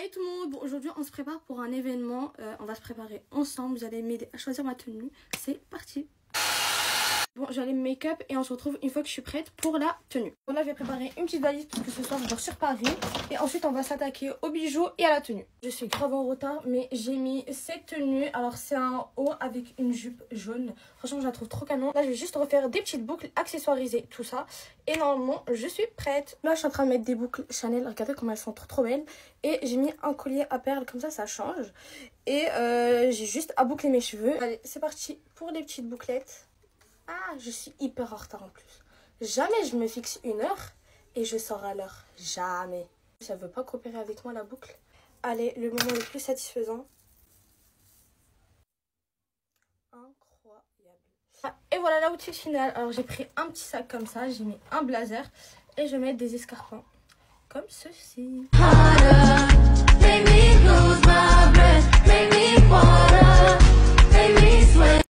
Hey tout le monde, bon, aujourd'hui on se prépare pour un événement, on va se préparer ensemble, vous allez m'aider à choisir ma tenue, c'est parti. Bon, j'allais me make-up et on se retrouve une fois que je suis prête pour la tenue. Bon là je vais préparer une petite valise parce que ce soir je dors sur Paris et ensuite on va s'attaquer aux bijoux et à la tenue. Je suis grave en retard mais j'ai mis cette tenue, alors c'est un haut avec une jupe jaune, franchement je la trouve trop canon. Là je vais juste refaire des petites boucles accessoirisées, tout ça et normalement je suis prête. Là je suis en train de mettre des boucles Chanel, regardez comment elles sont trop belles et j'ai mis un collier à perles comme ça change et j'ai juste à boucler mes cheveux. Allez c'est parti pour les petites bouclettes. Ah, je suis hyper en retard en plus. Jamais je me fixe une heure et je sors à l'heure. Jamais. Ça veut pas coopérer avec moi la boucle. Allez, le moment le plus satisfaisant. Incroyable. Et voilà l'outfit final. Alors j'ai pris un petit sac comme ça. J'ai mis un blazer et je vais mettre des escarpins comme ceci.